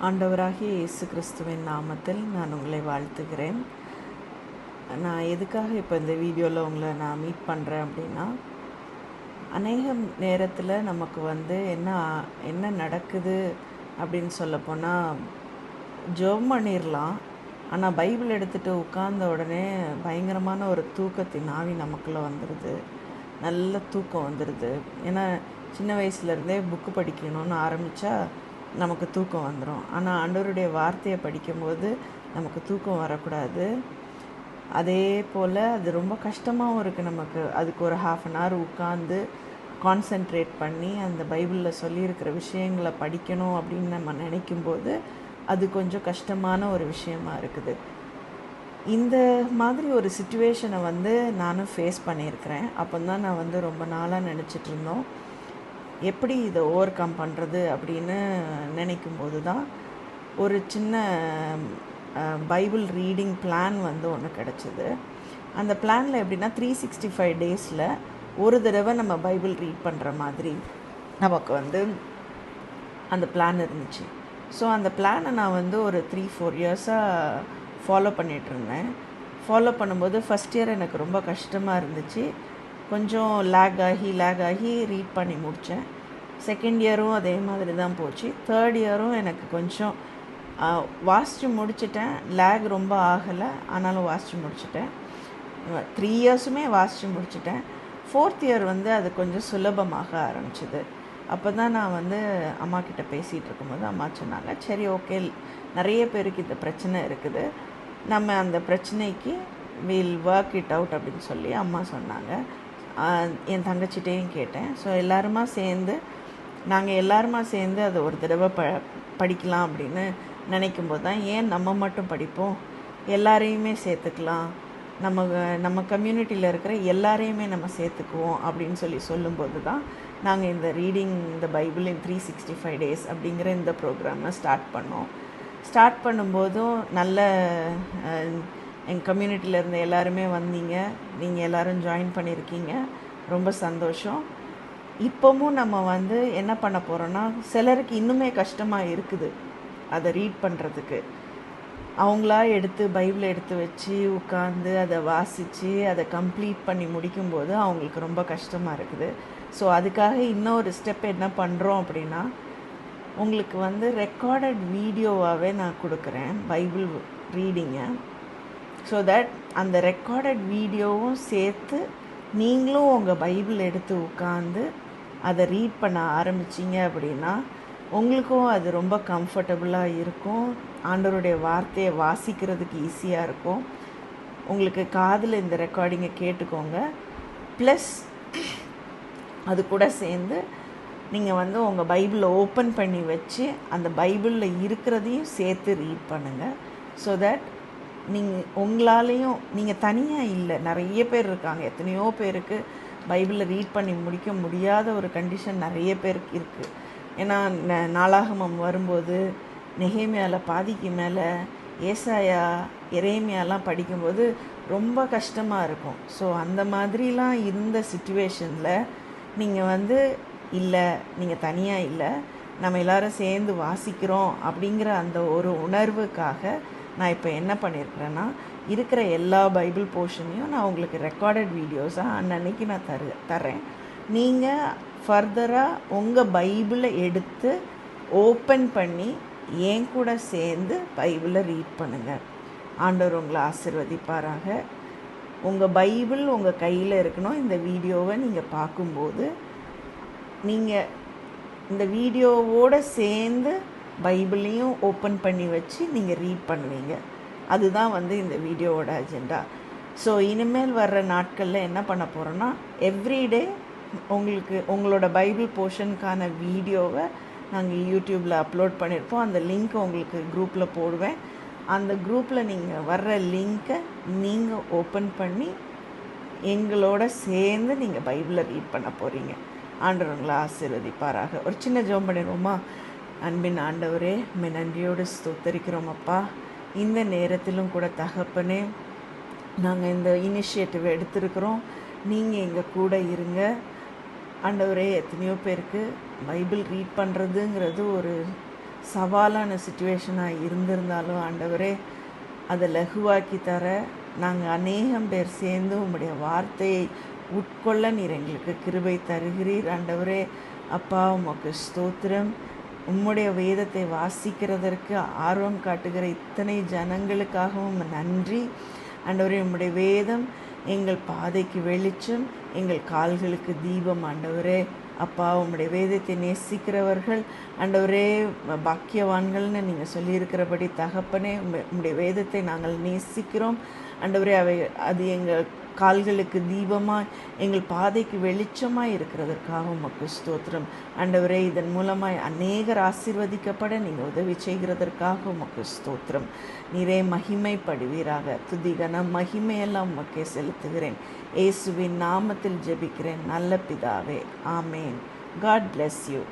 ஆண்டவராகிய இயேசு கிறிஸ்துவின் நாமத்தில் நான் உங்களை வாழ்த்துகிறேன். நான் எதுக்காக இப்போ இந்த வீடியோவில் உங்களை நான் மீட் பண்ணுறேன் அப்படின்னா, அநேக நேரத்தில் நமக்கு என்ன நடக்குது அப்படின்னு சொல்லப்போனால், ஜெபம் பண்ணிடலாம். ஆனால் பைபிள் எடுத்துகிட்டு உட்கார்ந்த உடனே பயங்கரமான ஒரு தூக்கத்தின் ஆவி நமக்குள்ளே வந்துடுது. நல்ல தூக்கம் வந்துடுது. ஏன்னா சின்ன வயசுலேருந்தே புக்கு படிக்கணும்னு ஆரம்பித்தா நமக்கு தூக்கம் வந்துடும். ஆனால் ஆண்டவருடைய வார்த்தையை படிக்கும்போது நமக்கு தூக்கம் வரக்கூடாது. அதே போல் அது ரொம்ப கஷ்டமாகவும் இருக்குது நமக்கு. அதுக்கு ஒரு ½ உட்காந்து கான்சென்ட்ரேட் பண்ணி அந்த பைபிளில் சொல்லியிருக்கிற விஷயங்களை படிக்கணும் அப்படின்னு நம்ம நினைக்கும்போது அது கொஞ்சம் கஷ்டமான ஒரு விஷயமா இருக்குது. இந்த மாதிரி ஒரு சுச்சுவேஷனை நானும் ஃபேஸ் பண்ணியிருக்கிறேன். அப்போ தான் நான் ரொம்ப நாளாக நினச்சிட்டு இருந்தோம், எப்படி இதை ஓவர் கம் பண்ணுறது அப்படின்னு நினைக்கும்போது தான் ஒரு சின்ன பைபிள் ரீடிங் பிளான் ஒன்று கிடச்சிது. அந்த பிளானில் எப்படின்னா 365 டேஸில் ஒரு தடவை நம்ம பைபிள் ரீட் பண்ணுற மாதிரி நமக்கு அந்த பிளான் இருந்துச்சு. ஸோ அந்த பிளானை நான் ஒரு 3-4 இயர்ஸாக ஃபாலோ பண்ணிகிட்ருந்தேன். ஃபாலோ பண்ணும்போது ஃபஸ்ட் இயர் எனக்கு ரொம்ப கஷ்டமாக இருந்துச்சு. கொஞ்சம் லேக் ஆகி ரீட் பண்ணி முடித்தேன். செகண்ட் இயரும் அதே மாதிரி தான் போச்சு. தேர்ட் இயரும் எனக்கு கொஞ்சம் வாசித்து முடிச்சிட்டேன். லேக் ரொம்ப ஆகலை, ஆனாலும் வாசித்து முடிச்சிட்டேன். 3 இயர்ஸுமே வாசித்து முடிச்சிட்டேன். ஃபோர்த் இயர் அது கொஞ்சம் சுலபமாக ஆரம்பிச்சிது. அப்போ தான் நான் அம்மா கிட்ட பேசிகிட்டு இருக்கும்போது அம்மா சொன்னாங்க, சரி ஓகே, நிறைய பேருக்கு இந்த பிரச்சனை இருக்குது, நம்ம அந்த பிரச்சனைக்கு வில் ஒர்க் இட் அவுட் அப்படின்னு சொல்லி அம்மா சொன்னாங்க. என் தங்கச்சிட்டையும் கேட்டேன். ஸோ நாங்கள் எல்லாருமா சேர்ந்து அதை ஒரு தடவை படிக்கலாம் அப்படின்னு நினைக்கும்போது தான், ஏன் நம்ம மட்டும் படிப்போம், எல்லாரையுமே சேர்த்துக்கலாம், நம்ம கம்யூனிட்டியில் இருக்கிற எல்லாரையுமே நம்ம சேர்த்துக்குவோம் அப்படின்னு சொல்லும்போது தான் நாங்கள் இந்த பைபிள் இன் 365 டேஸ் அப்படிங்கிற இந்த ப்ரோக்ராமை ஸ்டார்ட் பண்ணும்போதும் நல்ல எங்கள் கம்யூனிட்டியில் இருந்த எல்லாருமே வந்தீங்க. நீங்கள் எல்லோரும் ஜாயின் பண்ணியிருக்கீங்க, ரொம்ப சந்தோஷம். இப்போவும் நம்ம என்ன பண்ண போகிறோன்னா, சிலருக்கு இன்னுமே கஷ்டமாக இருக்குது அதை ரீட் பண்ணுறதுக்கு. அவங்களா பைபிளை எடுத்து வச்சு உட்காந்து அதை வாசித்து அதை கம்ப்ளீட் பண்ணி முடிக்கும்போது அவங்களுக்கு ரொம்ப கஷ்டமாக இருக்குது. ஸோ அதுக்காக இன்னொரு ஸ்டெப் என்ன பண்ணுறோம் அப்படின்னா, உங்களுக்கு ரெக்கார்டட் வீடியோவாகவே நான் கொடுக்குறேன் பைபிள் ரீடிங்கை. ஸோ தட் அந்த ரெக்கார்டட் வீடியோவும் சேர்த்து நீங்களும் உங்கள் பைபிள் எடுத்து உட்காந்து அதை ரீட் பண்ண ஆரம்பிச்சிங்க அப்படின்னா உங்களுக்கும் அது ரொம்ப கம்ஃபர்டபுளாக இருக்கும். ஆண்டவருடைய வார்த்தையை வாசிக்கிறதுக்கு ஈஸியாக இருக்கும். உங்களுக்கு காதில் இந்த ரெக்கார்டிங்கை கேட்டுக்கோங்க. ப்ளஸ் அது கூட சேர்ந்து நீங்கள் உங்கள் பைபிளை ஓப்பன் பண்ணி வச்சு அந்த பைபிளில் இருக்கிறதையும் சேர்த்து ரீட் பண்ணுங்கள். ஸோ தட் உங்களாலேயும் நீங்கள் தனியாக இல்லை, நிறைய பேர் இருக்காங்க. எத்தனையோ பேருக்கு பைபிளில் ரீட் பண்ணி முடிக்க முடியாத ஒரு கண்டிஷன் நிறைய பேருக்கு இருக்குது. ஏன்னா நாளாகமம் வரும்போது நெகேமியாவில் பாதிக்கு மேலே, ஏசாயா, எரேமியாலாம் படிக்கும்போது ரொம்ப கஷ்டமாக இருக்கும். ஸோ அந்த மாதிரிலாம் இருந்த சிச்சுவேஷனில் நீங்கள் இல்லை, நீங்கள் தனியாக இல்லை, நம்ம எல்லோரும் சேர்ந்து வாசிக்கிறோம் அப்படிங்கிற அந்த ஒரு உணர்வுக்காக நான் இப்போ என்ன பண்ணியிருக்கிறேன்னா, இருக்கிற எல்லா பைபிள் போர்ஷனையும் நான் உங்களுக்கு ரெக்கார்டட் வீடியோஸாக அன்னன்னைக்கு நான் தரேன். நீங்கள் ஃபர்தராக உங்கள் பைபிளை எடுத்து ஓப்பன் பண்ணி என் கூட சேர்ந்து பைபிளை ரீட் பண்ணுங்கள். ஆண்டவர் உங்களை ஆசீர்வதிப்பாராக. உங்கள் பைபிள் உங்கள் கையில் இருக்கணும். இந்த வீடியோவை நீங்கள் பார்க்கும்போது நீங்கள் இந்த வீடியோவோடு சேர்ந்து பைபிளையும் ஓப்பன் பண்ணி வச்சு நீங்கள் ரீட் பண்ணுவீங்க. அதுதான் இந்த வீடியோவோட அஜெண்டா. ஸோ இனிமேல் வர்ற நாட்களில் என்ன பண்ண போகிறோன்னா, எவ்ரிடே உங்களோட பைபிள் போர்ஷனுக்கான வீடியோவை நாங்கள் யூடியூப்பில் அப்லோட் பண்ணியிருப்போம். அந்த லிங்க்கை உங்களுக்கு குரூப்பில் போடுவேன். அந்த குரூப்பில் நீங்கள் வர்ற லிங்க்கை நீங்கள் ஓப்பன் பண்ணி எங்களோட சேர்ந்து நீங்கள் பைபிளை ரீட் பண்ண போகிறீங்க. ஆண்டவர் உங்களை ஆசீர்வதிப்பாராக. ஒரு சின்ன ஜெபம் பண்ணிடுவோமா? அன்பின் ஆண்டவரே, நன்றியோடு ஸ்தோத்தரிக்கிறோம் அப்பா. இந்த நேரத்திலும் கூட தகப்பனே, நாங்கள் இந்த இனிஷியேட்டிவ் எடுத்திருக்கிறோம். நீங்கள் எங்கள் கூட இருங்க ஆண்டவரே. எத்தனையோ பேருக்கு பைபிள் ரீட் பண்ணுறதுங்கிறது ஒரு சவாலான சுச்சுவேஷனாக இருந்திருந்தாலும் ஆண்டவரே அதை லகுவாக்கி தர நாங்கள் அநேகம் பேர் சேர்ந்து உம்முடைய வார்த்தையை உட்கொள்ள நீர் எங்களுக்கு கிருபை தருகிறீர் ஆண்டவரே. அப்பா உமக்கு ஸ்தோத்திரம். உம்முடைய வேதத்தை வாசிக்கிறதற்கு ஆர்வம் காட்டுகிற இத்தனை ஜனங்களுக்காகவும் நன்றி ஆண்டவரே. உம்முடைய வேதம் எங்கள் பாதைக்கு வெளிச்சம், எங்கள் கால்களுக்கு தீபம் ஆண்டவரே. அப்பா உம்முடைய வேதத்தை நேசிக்கிறவர்கள் ஆண்டவரே பாக்கியவான்கள்னு நீங்கள் சொல்லியிருக்கிறபடி தகப்பனே உம்முடைய வேதத்தை நாங்கள் நேசிக்கிறோம் ஆண்டவரே. அது எங்கள் கால்களுக்கு தீபமாய் எங்கள் பாதைக்கு வெளிச்சமாய் இருக்கிறதற்காக உமக்கு ஸ்தோத்திரம் ஆண்டவரே. இதன் மூலமாய் அநேகர் ஆசீர்வதிக்கப்பட நீங்கள் உதவி செய்கிறதற்காக உமக்கு ஸ்தோத்திரம். நீரே மகிமைப்படுவீராக. துதிகன மகிமையெல்லாம் உமக்கே செலுத்துகிறேன். இயேசுவின் நாமத்தில் ஜெபிக்கிறேன் நல்ல பிதாவே, ஆமேன். God bless you.